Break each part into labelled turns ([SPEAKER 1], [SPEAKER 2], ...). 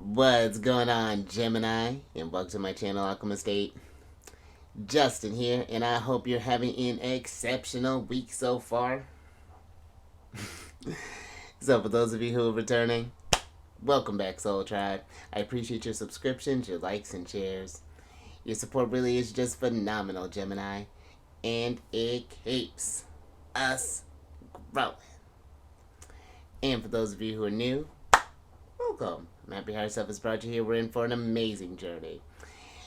[SPEAKER 1] What's going on, Gemini? And welcome to my channel, Alchemist. Justin here, and I hope you're having an exceptional week so far. So, for those of you who are returning, welcome back, Soul Tribe. I appreciate your subscriptions, your likes, and shares. Your support really is just phenomenal, Gemini, and it keeps us growing. And for those of you who are new, welcome. I'm happy how yourself has brought you here. We're in for an amazing journey.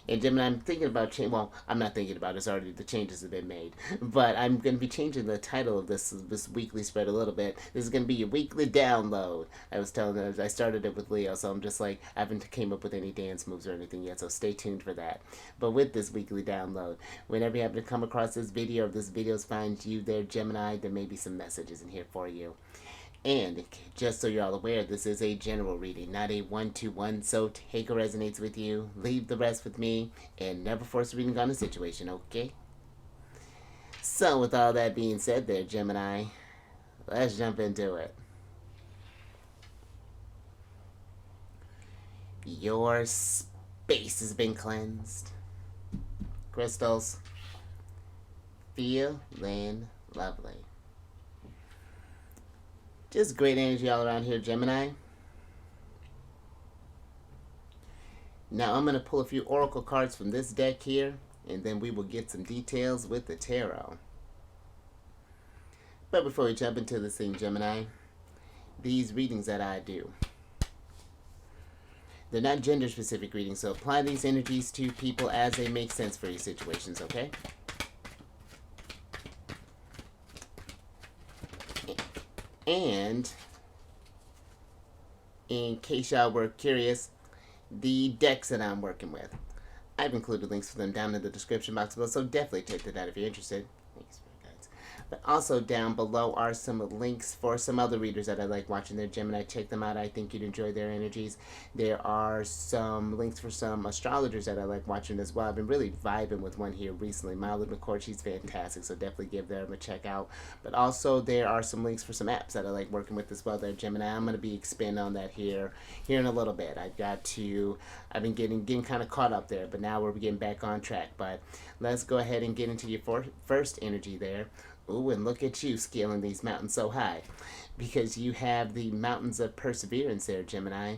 [SPEAKER 1] And Gemini, I'm thinking about change. Well, I'm not thinking about it. It's already the changes have been made. But I'm going to be changing the title of this weekly spread a little bit. This is going to be your weekly download. I was telling them I started it with Leo, so I'm just like I haven't came up with any dance moves or anything yet. So stay tuned for that. But with this weekly download, whenever you happen to come across this video, or if this video finds you there, Gemini, there may be some messages in here for you. And just so you're all aware, this is a general reading, not a one-to-one, so take what resonates with you, leave the rest with me, and never force reading on a situation, okay? So with all that being said there, Gemini, let's jump into it. Your space has been cleansed. Crystals, feeling lovely. Just great energy all around here, Gemini. Now I'm going to pull a few oracle cards from this deck here, and then we will get some details with the tarot. But before we jump into this thing, Gemini, these readings that I do, they're not gender-specific readings, so apply these energies to people as they make sense for your situations, okay? And in case y'all were curious, the decks that I'm working with, I've included links for them down in the description box below, so definitely check that out if you're interested. Thanks, guys. But also down below are some links for some other readers that I like watching their Gemini. Check them out. I think you'd enjoy their energies. There are some links for some astrologers that I like watching as well. I've been really vibing with one here recently. Miley McCord, she's fantastic, so definitely give them a check out. But also there are some links for some apps that I like working with as well there, Gemini. I'm going to be expanding on that here in a little bit. I've been getting kind of caught up there, but now we're getting back on track. But let's go ahead and get into your first energy there. Ooh, and look at you scaling these mountains so high, because you have the mountains of perseverance there, Gemini.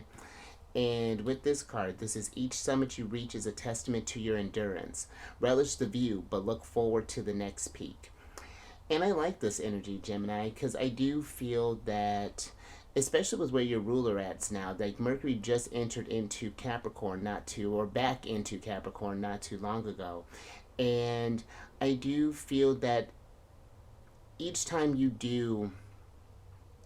[SPEAKER 1] And with this card, this is each summit you reach is a testament to your endurance. Relish the view, but look forward to the next peak. And I like this energy, Gemini, because I do feel that, especially with where your ruler at's now, like Mercury just entered into Capricorn back into Capricorn not too long ago. And I do feel that each time you do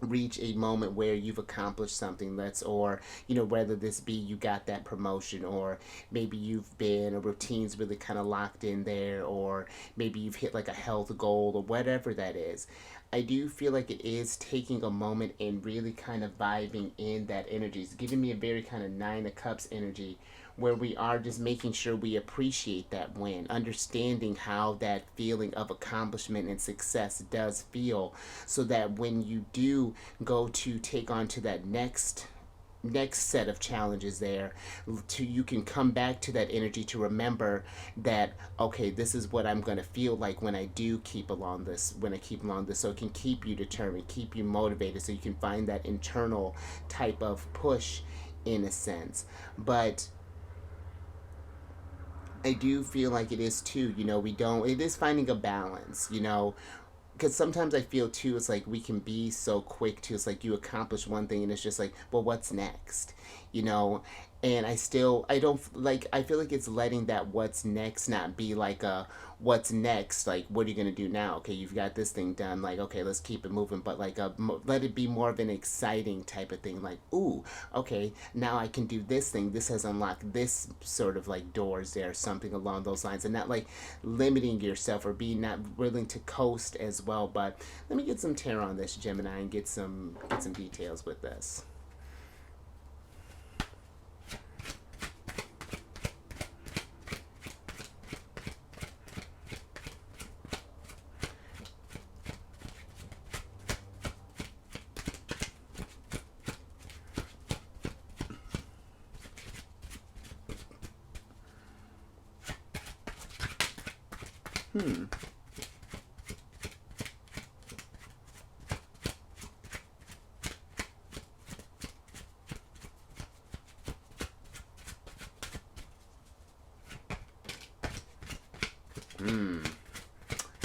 [SPEAKER 1] reach a moment where you've accomplished something, whether this be you got that promotion, or maybe a routine's really kind of locked in there, or maybe you've hit like a health goal or whatever that is. I do feel like it is taking a moment and really kind of vibing in that energy. It's giving me a very kind of Nine of Cups energy, where we are just making sure we appreciate that win, understanding how that feeling of accomplishment and success does feel, so that when you do go to take on to that next set of challenges there, you can come back to that energy to remember that, okay, this is what I'm going to feel like when I keep along this, so it can keep you determined, keep you motivated, so you can find that internal type of push in a sense. But I do feel like it is too, it is finding a balance, because sometimes I feel too, it's like we can be so quick to, it's like you accomplish one thing and it's just like, well, what's next? And I feel like it's letting that what's next not be like a what's next, like what are you gonna do now? Okay, you've got this thing done, like, okay, let's keep it moving, but like let it be more of an exciting type of thing, like, ooh, okay, now I can do this thing, this has unlocked this sort of like doors there, something along those lines, and not like limiting yourself or being not willing to coast as well. But let me get some tarot on this, Gemini, and get some details with this. Hmm. Hmm.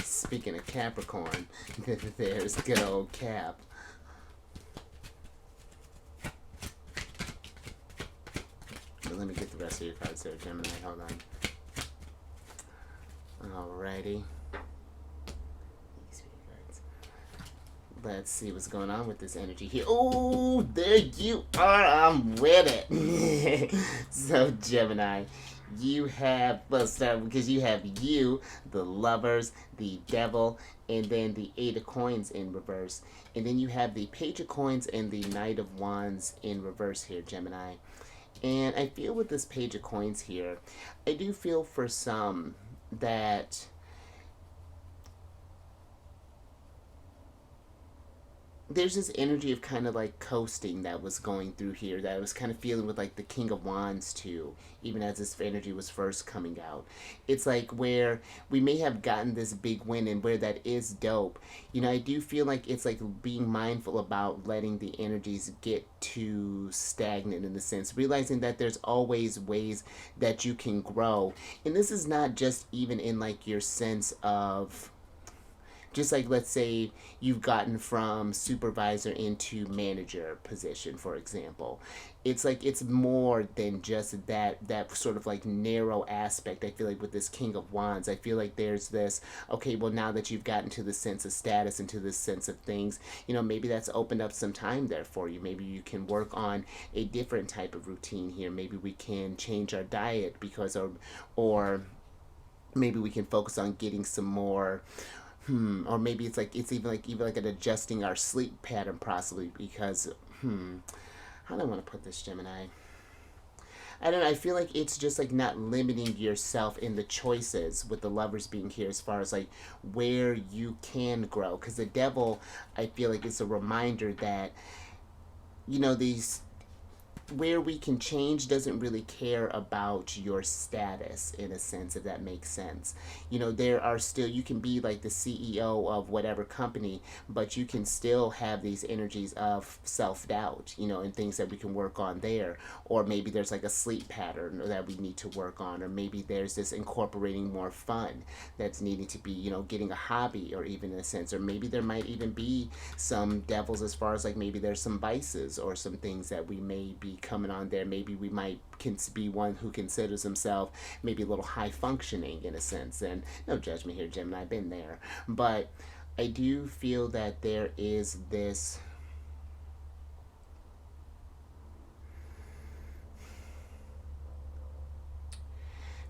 [SPEAKER 1] Speaking of Capricorn, there's good old Cap. But let me get the rest of your cards there, Gemini. Hold on. Alrighty. Let's see what's going on with this energy here. Oh, there you are. I'm with it. So, Gemini, you have, let's start because you have you, the Lovers, the Devil, and then the Eight of Coins in reverse. And then you have the Page of Coins and the Knight of Wands in reverse here, Gemini. And I feel with this Page of Coins here, I do feel for some that there's this energy of kind of like coasting that was going through here that I was kind of feeling with like the King of Wands too, even as this energy was first coming out. It's like where we may have gotten this big win and where that is dope. You know, I do feel like it's like being mindful about letting the energies get too stagnant in the sense, realizing that there's always ways that you can grow. And this is not just even in like your sense of just like let's say you've gotten from supervisor into manager position, for example. It's like it's more than just that sort of like narrow aspect. I feel like with this King of Wands, I feel like there's this, okay, well, now that you've gotten to the sense of status and to this sense of things, you know, maybe that's opened up some time there for you. Maybe you can work on a different type of routine here. Maybe we can change our diet because or maybe we can focus on getting some more, or maybe it's even like an adjusting our sleep pattern possibly because how do I want to put this, Gemini? I don't know. I feel like it's just like not limiting yourself in the choices with the Lovers being here as far as like where you can grow. Because the Devil, I feel like it's a reminder that, you know, these where we can change doesn't really care about your status in a sense, if that makes sense. You know, there are still, you can be like the CEO of whatever company, but you can still have these energies of self-doubt, you know, and things that we can work on there. Or maybe there's like a sleep pattern that we need to work on, or maybe there's this incorporating more fun that's needing to be, you know, getting a hobby, or even in a sense, or maybe there might even be some devils as far as like maybe there's some vices or some things that we may be coming on there. Maybe we might be one who considers himself maybe a little high functioning in a sense. And no judgment here, Gemini, I've been there. But I do feel that there is this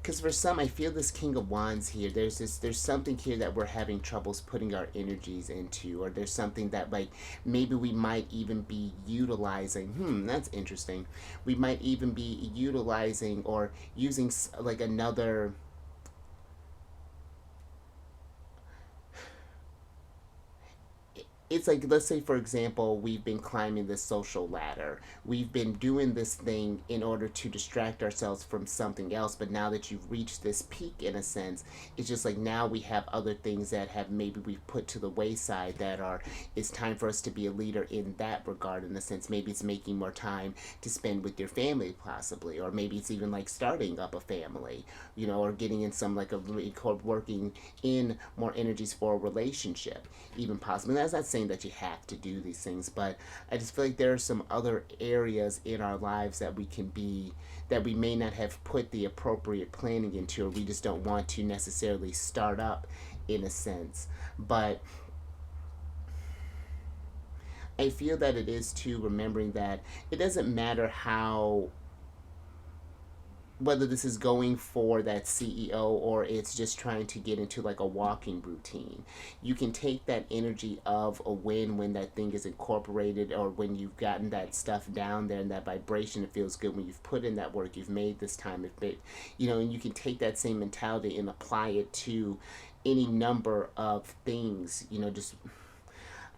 [SPEAKER 1] because for some I feel this King of Wands here, there's something here that we're having troubles putting our energies into, or there's something that like maybe we might even be utilizing. That's interesting. We might even be utilizing or using like another, it's like, let's say for example we've been climbing this social ladder, we've been doing this thing in order to distract ourselves from something else, but now that you've reached this peak in a sense, it's just like now we have other things that have maybe we've put to the wayside that are, it's time for us to be a leader in that regard. In a sense, maybe it's making more time to spend with your family possibly, or maybe it's even like starting up a family, you know, or getting in some like a working in more energies for a relationship even possibly. And that's not saying that you have to do these things, but I just feel like there are some other areas in our lives that we can be, that we may not have put the appropriate planning into, or we just don't want to necessarily start up in a sense. But I feel that it is too remembering that it doesn't matter how, whether this is going for that CEO or it's just trying to get into like a walking routine. You can take that energy of a win when that thing is incorporated, or when you've gotten that stuff down there and that vibration, it feels good when you've put in that work, you've made this time, you know, and you can take that same mentality and apply it to any number of things, you know, just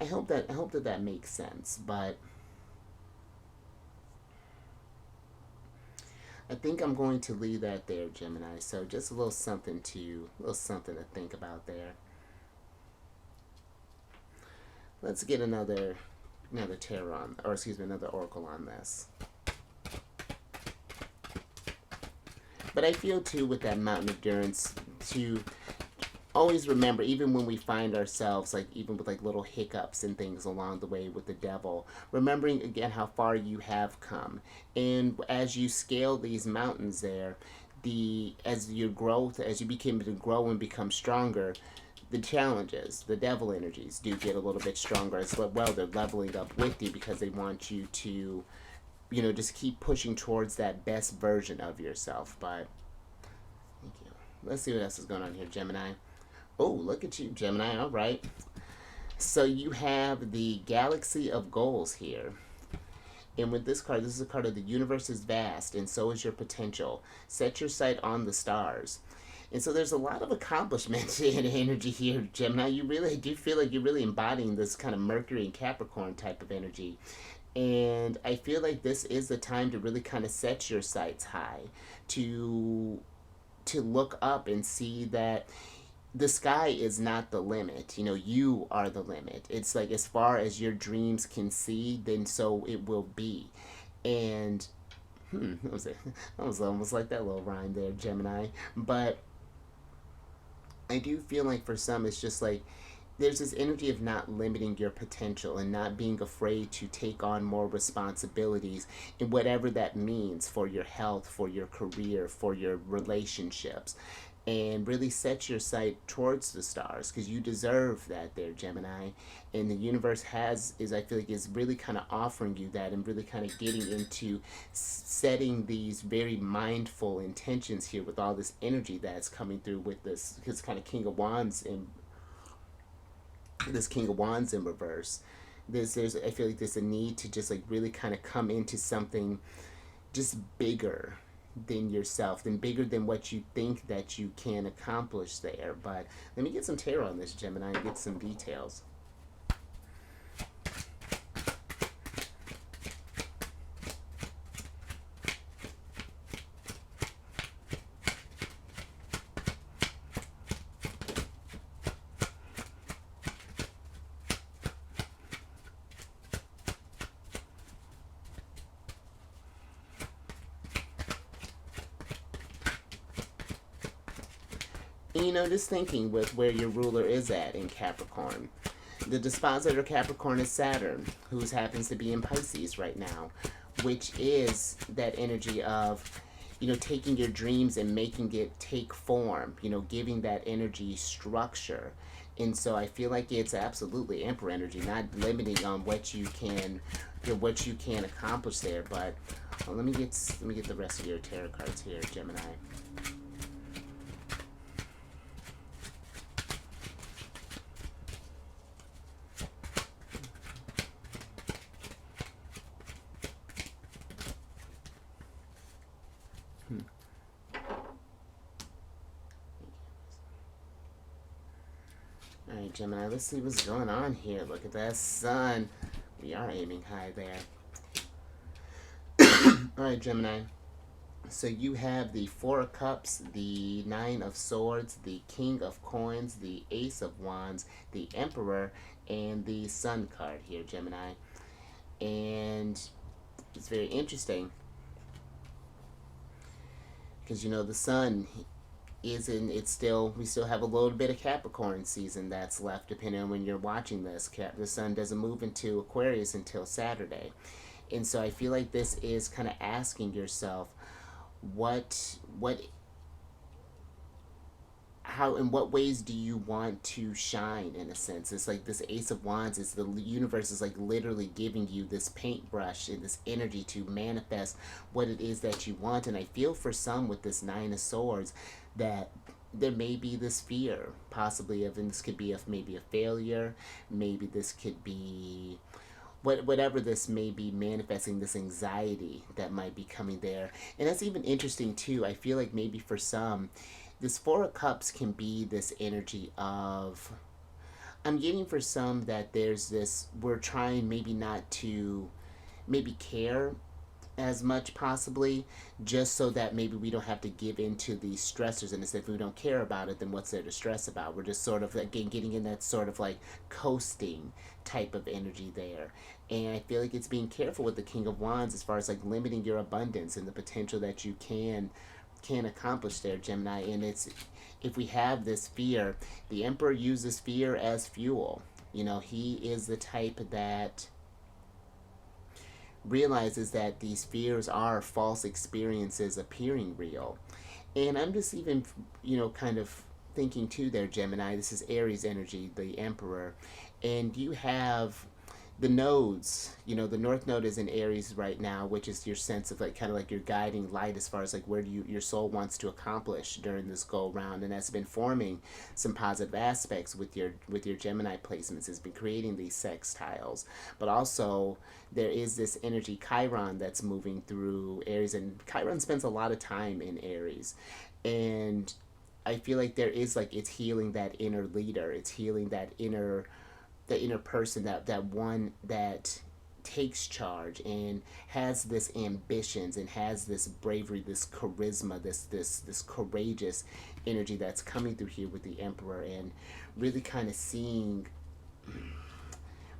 [SPEAKER 1] I hope that that makes sense. But I think I'm going to leave that there, Gemini. So just a little something to think about there. Let's get another tarot on, or excuse me, another oracle on this. But I feel too with that mountain endurance to always remember, even when we find ourselves like even with like little hiccups and things along the way with the devil, remembering again how far you have come, and as you scale these mountains there, as your growth, as you begin to grow and become stronger, the challenges, the devil energies do get a little bit stronger as well. They're leveling up with you because they want you to, just keep pushing towards that best version of yourself. But thank you. Let's see what else is going on here, Gemini. Oh, look at you, Gemini. All right. So you have the Galaxy of Goals here. And with this card, this is a card of the universe is vast, and so is your potential. Set your sight on the stars. And so there's a lot of accomplishment and energy here, Gemini. You really do feel like you're really embodying this kind of Mercury and Capricorn type of energy. And I feel like this is the time to really kind of set your sights high, to look up and see that the sky is not the limit. You are the limit. It's like as far as your dreams can see, then so it will be. And that was it. That was almost like that little rhyme there, Gemini. But I do feel like for some, it's just like there's this energy of not limiting your potential and not being afraid to take on more responsibilities in whatever that means for your health, for your career, for your relationships. And really set your sight towards the stars because you deserve that there, Gemini. And the universe I feel like, is really kind of offering you that and really kind of getting into setting these very mindful intentions here with all this energy that's coming through with this kind of King of Wands in reverse. I feel like there's a need to just like really kind of come into something just bigger than yourself, than bigger than what you think that you can accomplish there. But let me get some tarot on this, Gemini, and get some details. And just thinking with where your ruler is at in Capricorn. The dispositor Capricorn is Saturn, who happens to be in Pisces right now, which is that energy of, taking your dreams and making it take form, giving that energy structure. And so I feel like it's absolutely Emperor energy, not limiting on what you can accomplish there. But let me get the rest of your tarot cards here, Gemini. Alright, Gemini, let's see what's going on here. Look at that sun. We are aiming high there. Alright, Gemini. So you have the Four of Cups, the Nine of Swords, the King of Coins, the Ace of Wands, the Emperor, and the Sun card here, Gemini. And it's very interesting because, the Sun we still have a little bit of Capricorn season that's left, depending on when you're watching this. The Sun doesn't move into Aquarius until Saturday. And so I feel like this is kind of asking yourself, how, in what ways do you want to shine, in a sense? It's like this Ace of Wands is the universe is like literally giving you this paintbrush and this energy to manifest what it is that you want. And I feel for some with this Nine of Swords that there may be this fear, possibly and this could be maybe a failure, maybe this could be whatever this may be, manifesting this anxiety that might be coming there. And that's even interesting too. I feel like maybe for some, this Four of Cups can be this energy of, I'm getting for some that there's this, we're trying maybe not to maybe care as much possibly, just so that maybe we don't have to give into these stressors. And if we don't care about it, then what's there to stress about? We're just sort of again getting in that sort of like coasting type of energy there. And I feel like it's being careful with the King of Wands as far as like limiting your abundance and the potential that you can accomplish there, Gemini. And it's, if we have this fear, the Emperor uses fear as fuel. You know, he is the type that realizes that these fears are false experiences appearing real. And I'm just even, kind of thinking too there, Gemini. This is Aries energy, the Emperor. And you have the nodes, the North Node is in Aries right now, which is your sense of like kind of like your guiding light as far as like where your soul wants to accomplish during this go round. And that's been forming some positive aspects with your Gemini placements. Has been creating these sextiles. But also there is this energy Chiron that's moving through Aries, and Chiron spends a lot of time in Aries. And I feel like there is like, it's healing that inner leader, it's healing that inner person, that one that takes charge and has this ambitions and has this bravery, this charisma, this courageous energy that's coming through here with the Emperor. And really kind of seeing,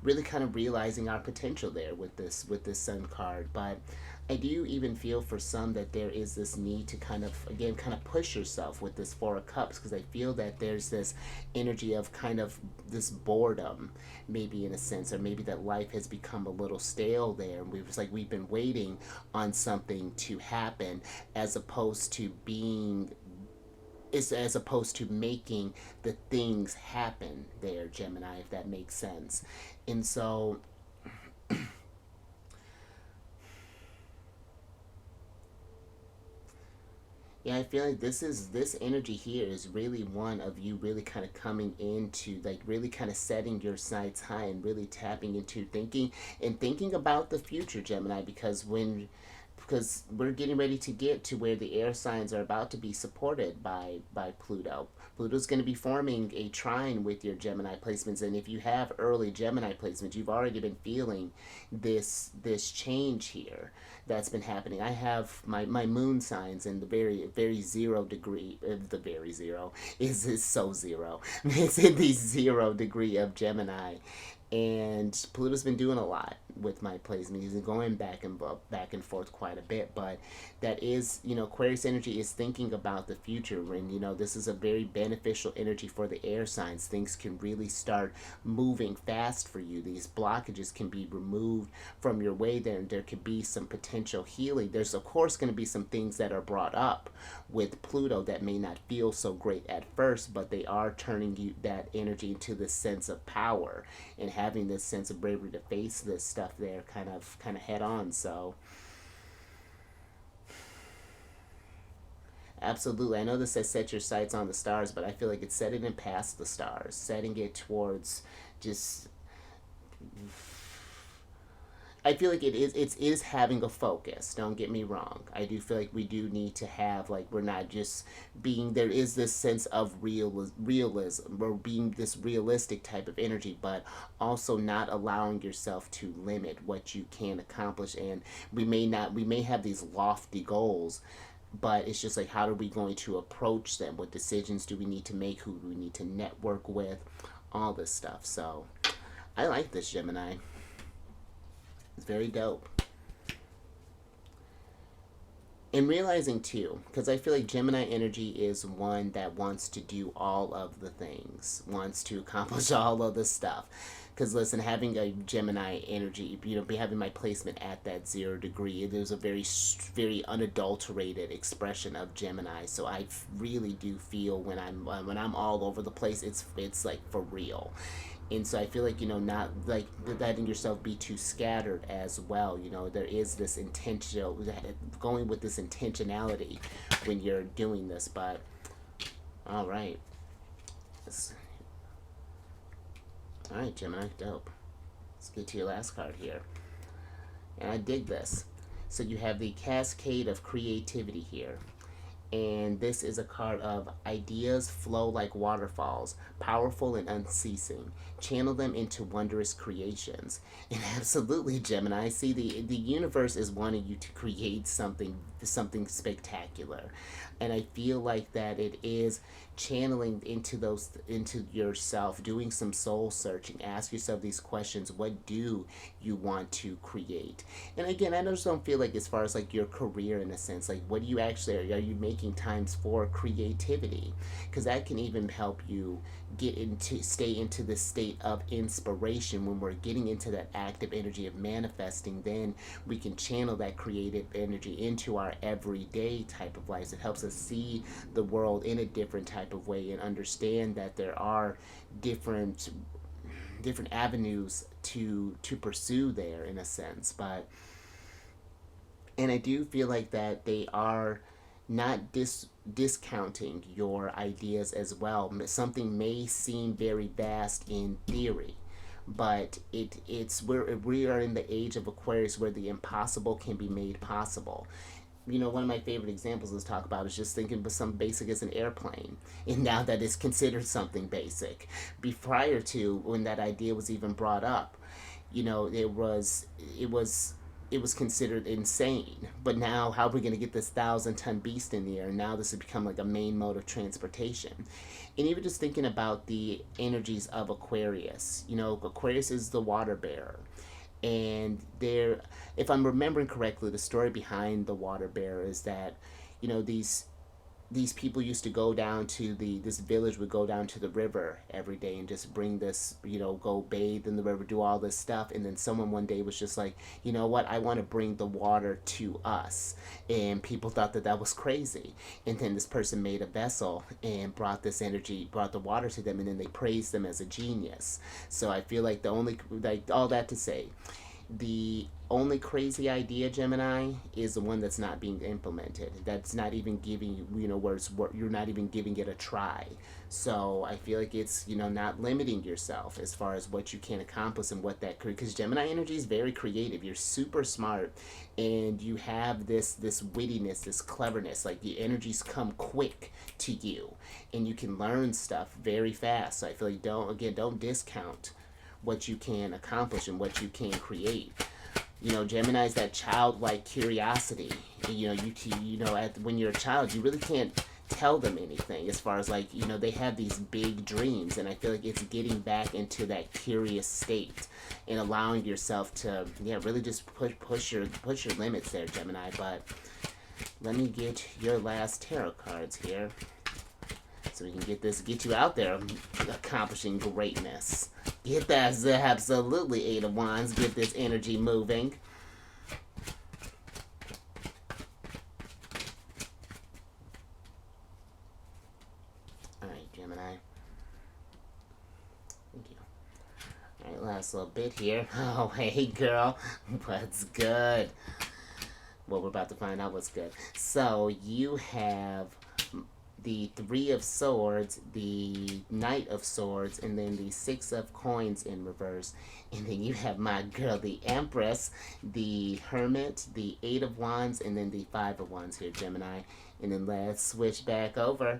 [SPEAKER 1] really kind of realizing our potential there with this Sun card. But I do even feel for some that there is this need to kind of, again, kind of push yourself with this Four of Cups, because I feel that there's this energy of kind of this boredom, maybe in a sense, or maybe that life has become a little stale there. And we've been waiting on something to happen, as opposed to making the things happen there, Gemini, if that makes sense. And so yeah, I feel like this energy here is really one of you really kind of coming into like really kind of setting your sights high and really tapping into thinking about the future, Gemini, because we're getting ready to get to where the air signs are about to be supported by Pluto. Pluto's going to be forming a trine with your Gemini placements, and if you have early Gemini placements, you've already been feeling this change here that's been happening. I have my moon signs in the very 0 degree. The very zero is so zero. It's in the 0 degree of Gemini, and Pluto's been doing a lot with my placement. He's been going back and forth quite a bit, but that is, Aquarius energy is thinking about the future, and this is a very beneficial energy for the air signs. Things can really start moving fast for you. These blockages can be removed from your way there, and there could be some potential healing. There's of course going to be some things that are brought up with Pluto that may not feel so great at first, but they are turning you that energy into this sense of power and having this sense of bravery to face this stuff there kind of head on. So absolutely, I know this says set your sights on the stars, but I feel like it's setting it past the stars, setting it towards just, I feel like it is having a focus. Don't get me wrong. I do feel like we do need to have, like, we're not just being, there is this sense of realism, or being this realistic type of energy, but also not allowing yourself to limit what you can accomplish. And we may have these lofty goals, but it's just like, how are we going to approach them? What decisions do we need to make? Who do we need to network with? All this stuff. So I like this, Gemini. It's very dope. And realizing too, because I feel like Gemini energy is one that wants to do all of the things, wants to accomplish all of the stuff. Because listen, having a Gemini energy, be having my placement at that 0 degree, there's a very unadulterated expression of Gemini. So I really do feel when I'm all over the place, it's like for real. And so I feel like, not like letting yourself be too scattered as well. There is this intentional, going with this intentionality when you're doing this. But all right, all right, Gemini, dope. Let's get to your last card here, and I dig this. So you have the cascade of creativity here. And this is a card of ideas flow like waterfalls, powerful and unceasing. Channel them into wondrous creations. And absolutely, Gemini, I see the universe is wanting you to create something spectacular. And I feel like that it is channeling into yourself, doing some soul searching. Ask yourself these questions: what do you want to create? And again, I just don't feel like, as far as like your career in a sense, like what do you actually, are you making times for creativity? Because that can even help you stay into the state of inspiration. When we're getting into that active energy of manifesting, then we can channel that creative energy into our everyday type of lives. It helps us see the world in a different type of way and understand that there are different avenues to pursue there, in a sense. But and I do feel like that they are not discounting your ideas as well. Something may seem very vast in theory, but it's where we are in the age of Aquarius, where the impossible can be made possible. One of my favorite examples to talk about is just thinking of something basic as an airplane, and now that it's considered something basic. Prior to when that idea was even brought up, it was considered insane. But now, how are we going to get this 1,000-ton beast in the air? Now this has become like a main mode of transportation. And even just thinking about the energies of Aquarius, Aquarius is the water bearer. And there, if I'm remembering correctly, the story behind the water bearer is that, these people used to go down to this village would go down to the river every day and just bring this, go bathe in the river, do all this stuff. And then someone one day was just like, you know what, I want to bring the water to us. And people thought that that was crazy. And then this person made a vessel and brought the water to them, and then they praised them as a genius. So I feel like all that to say, the only crazy idea, Gemini, is the one that's not being implemented. That's not even giving you, where you're not even giving it a try. So I feel like it's, not limiting yourself as far as what you can accomplish and what that could, because Gemini energy is very creative. You're super smart, and you have this wittiness, this cleverness. Like, the energies come quick to you, and you can learn stuff very fast. So I feel like don't discount what you can accomplish and what you can create. Gemini is that childlike curiosity. When you're a child, you really can't tell them anything, as far as like, they have these big dreams. And I feel like it's getting back into that curious state and allowing yourself to, really just push your limits there, Gemini. But let me get your last tarot cards here, so we can get you out there accomplishing greatness. Get that absolutely 8 of Wands. Get this energy moving. Alright, Gemini. Thank you. Alright, last little bit here. Oh, hey, girl. What's good? Well, we're about to find out what's good. So, you have the 3 of Swords, the Knight of Swords, and then the 6 of Coins in reverse. And then you have my girl, the Empress, the Hermit, the 8 of Wands, and then the 5 of Wands here, Gemini. And then let's switch back over,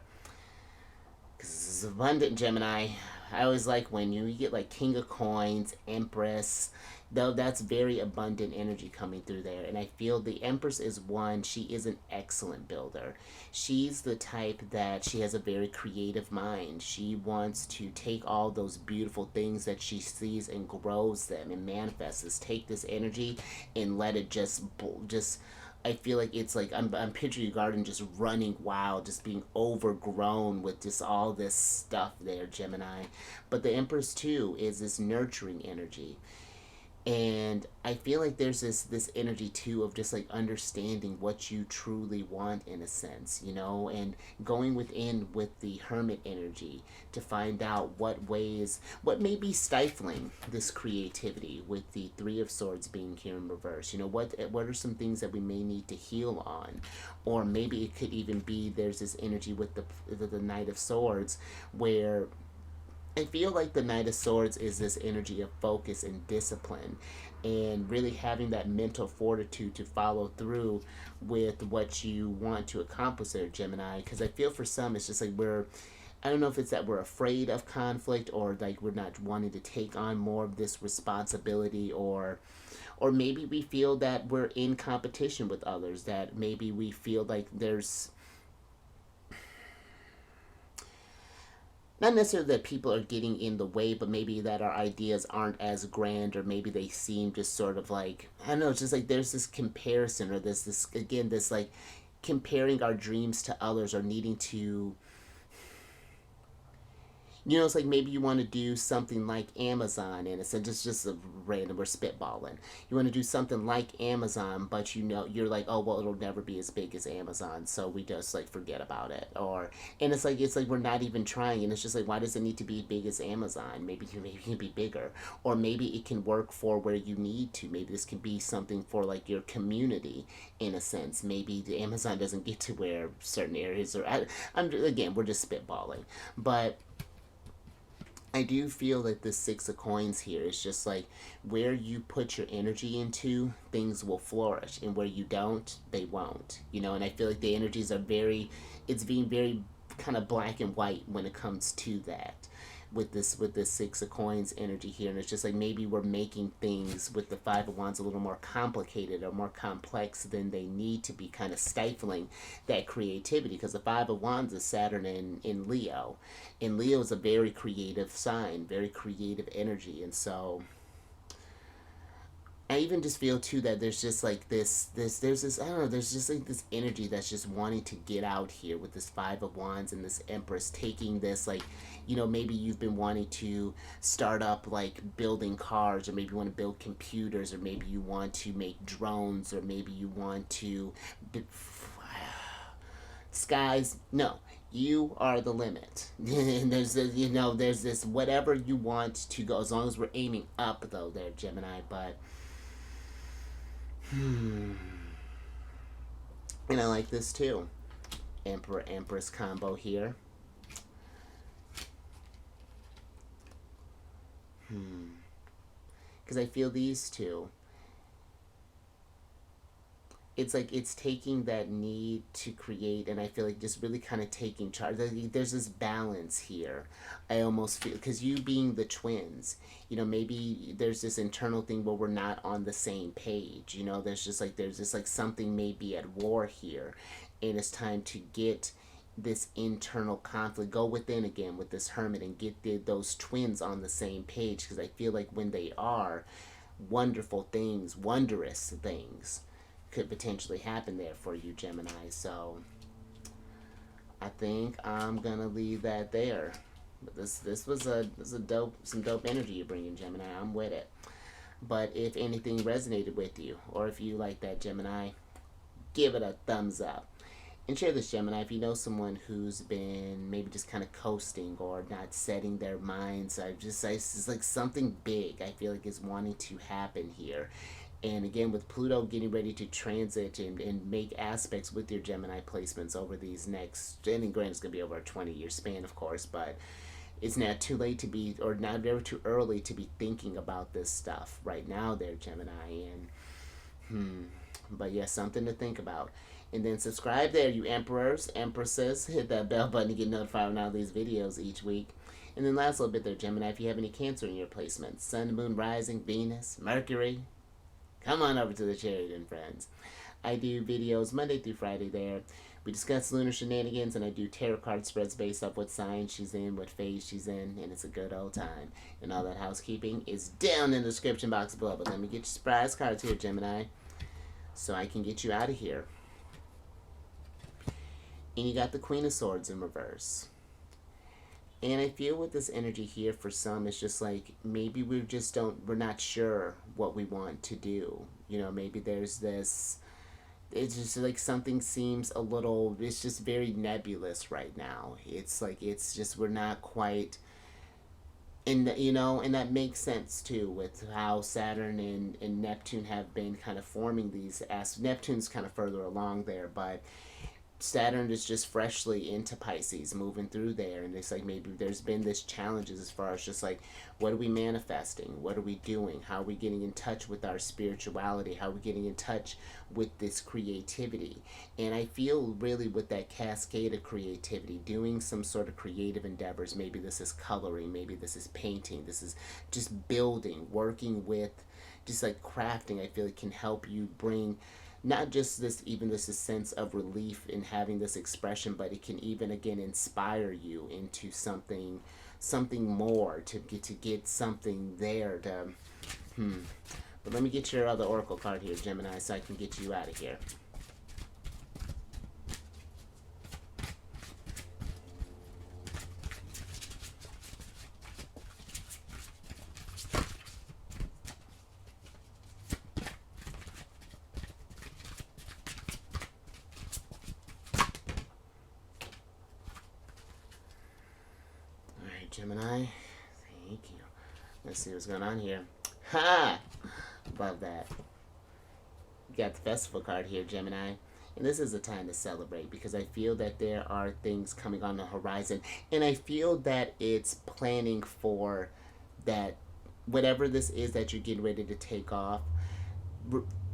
[SPEAKER 1] because this is abundant, Gemini. I always like when you get like King of Coins, Empress, though that's very abundant energy coming through there. And I feel the Empress is one, she is an excellent builder. She's the type that she has a very creative mind. She wants to take all those beautiful things that she sees and grows them and manifests. Take this energy and let it just I feel like it's like I'm picturing your garden just running wild, just being overgrown with just all this stuff there, Gemini. But the Empress too is this nurturing energy. And I feel like there's this energy too of just like understanding what you truly want, in a sense, and going within with the Hermit energy to find out what may be stifling this creativity, with the 3 of Swords being here in reverse. What are some things that we may need to heal on? Or maybe it could even be there's this energy with the Knight of Swords, where I feel like the Knight of Swords is this energy of focus and discipline and really having that mental fortitude to follow through with what you want to accomplish there, Gemini. Because I feel for some, it's just like I don't know if it's that we're afraid of conflict or like we're not wanting to take on more of this responsibility, or maybe we feel that we're in competition with others, that maybe we feel like there's not necessarily that people are getting in the way, but maybe that our ideas aren't as grand, or maybe they seem just sort of like, I don't know, it's just like there's this comparison, or this again, this like comparing our dreams to others, or needing to, it's like maybe you want to do something like Amazon, and it's just a random, we're spitballing. You want to do something like Amazon, but you're like, oh well, it'll never be as big as Amazon, so we just like forget about it. Or and it's like we're not even trying, and it's just like, why does it need to be big as Amazon? Maybe it can be bigger, or maybe it can work for where you need to. Maybe this can be something for like your community in a sense. Maybe the Amazon doesn't get to where certain areas are. Again, we're just spitballing, but I do feel that the Six of Coins here is just like where you put your energy into, things will flourish, and where you don't, they won't. And I feel like the energies are it's being very kind of black and white when it comes to that. With this Six of Coins energy here, and it's just like maybe we're making things with the Five of Wands a little more complicated or more complex than they need to be, kind of stifling that creativity, because the Five of Wands is Saturn in Leo, and Leo is a very creative sign, very creative energy. And so I even just feel too that there's just like there's this, I don't know, there's just like this energy that's just wanting to get out here with this Five of Wands and this Empress taking this, like, maybe you've been wanting to start up like building cars, or maybe you want to build computers, or maybe you want to make drones, or maybe you want to skies, no, you are the limit. And there's this whatever you want to go, as long as we're aiming up though there, Gemini. But and I like this too. Emperor Empress combo here. Because I feel these two, it's like it's taking that need to create, and I feel like just really kind of taking charge. There's this balance here. I almost feel, because you being the twins, maybe there's this internal thing where we're not on the same page. There's just like something may be at war here, and it's time to get this internal conflict, go within again with this Hermit, and get those twins on the same page, because I feel like when they are, wondrous things could potentially happen there for you, Gemini. So I think I'm gonna leave that there. But this was some dope energy you're bringing, Gemini. I'm with it. But if anything resonated with you, or if you like that, Gemini, give it a thumbs up. And share this, Gemini, if you know someone who's been maybe just kind of coasting or not setting their minds. It's like something big I feel like is wanting to happen here. And again, with Pluto getting ready to transit and make aspects with your Gemini placements over these next, and granted it's going to be over a 20-year span, of course, but it's not too late to be, or not very too early to be thinking about this stuff right now there, Gemini. And, but yeah, something to think about. And then subscribe there, you emperors, empresses. Hit that bell button to get notified when I release videos each week. And then last little bit there, Gemini, if you have any Cancer in your placements, Sun, Moon, Rising, Venus, Mercury, come on over to the Sheridan, friends. I do videos Monday through Friday there. We discuss lunar shenanigans, and I do tarot card spreads based off what sign she's in, what phase she's in, and it's a good old time. And all that housekeeping is down in the description box below. But let me get your surprise cards here, Gemini, so I can get you out of here. And you got the Queen of Swords in reverse. And I feel with this energy here, for some, it's just like maybe we're not sure what we want to do. Maybe there's this, it's just like something seems a little, it's just very nebulous right now. It's like, it's just, we're not quite, and that makes sense too with how Saturn and Neptune have been kind of forming these, as Neptune's kind of further along there, but Saturn is just freshly into Pisces, moving through there, and it's like maybe there's been this challenges as far as just like, what are we manifesting? What are we doing? How are we getting in touch with our spirituality? How are we getting in touch with this creativity? And I feel really with that cascade of creativity, doing some sort of creative endeavors. Maybe this is coloring, maybe this is painting, this is just building, working with, just like crafting. I feel it can help you bring not just this, even this sense of relief in having this expression, but it can even again inspire you into something more, to get something there to but let me get your other oracle card here, Gemini, so I can get you out of here. Gemini, thank you. Let's see what's going on here. Ha! Love that. You got the festival card here, Gemini. And this is a time to celebrate, because I feel that there are things coming on the horizon. And I feel that it's planning for that, whatever this is that you're getting ready to take off,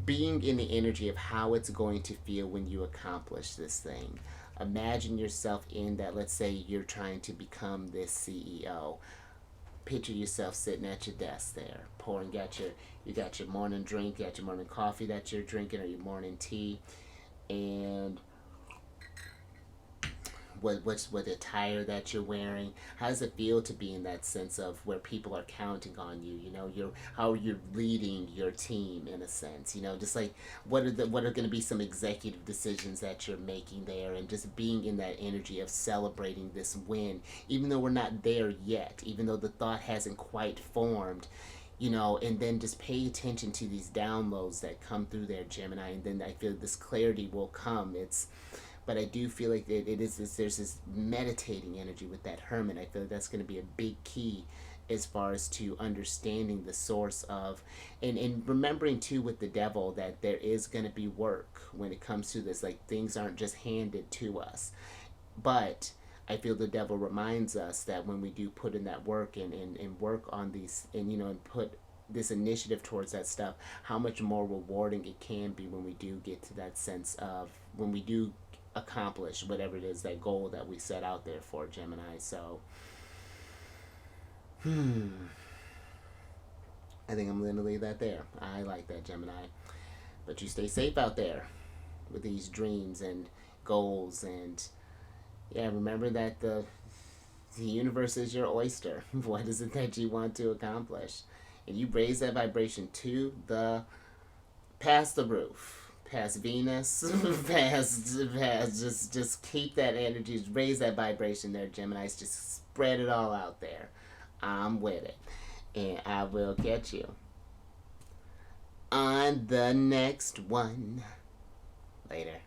[SPEAKER 1] being in the energy of how it's going to feel when you accomplish this thing. Imagine yourself in that. Let's say you're trying to become this CEO. Picture yourself sitting at your desk there, pouring, you got your morning drink, you got your morning coffee that you're drinking, or your morning tea, and what attire that you're wearing. How does it feel to be in that sense of where people are counting on you? You know, how you're leading your team in a sense. You know, just like what are going to be some executive decisions that you're making there, and just being in that energy of celebrating this win, even though we're not there yet, even though the thought hasn't quite formed. You know, and then just pay attention to these downloads that come through there, Gemini, and then I feel this clarity will come. But I do feel like it is this, there's this meditating energy with that Hermit. I feel like that's going to be a big key as far as to understanding the source of, and remembering too with the Devil that there is going to be work when it comes to this. Like, things aren't just handed to us. But I feel the Devil reminds us that when we do put in that work and work on these, and and put this initiative towards that stuff, how much more rewarding it can be when we do get to that sense of, when we do accomplish whatever it is, that goal that we set out there for, Gemini. So I think I'm going to leave that there. I like that, Gemini. But you stay safe out there with these dreams and goals, and yeah, remember that the universe is your oyster. What is it that you want to accomplish? And you raise that vibration to the past the roof, past Venus, past just keep that energy, raise that vibration there, Geminis. Just spread it all out there. I'm with it, and I will catch you on the next one. Later.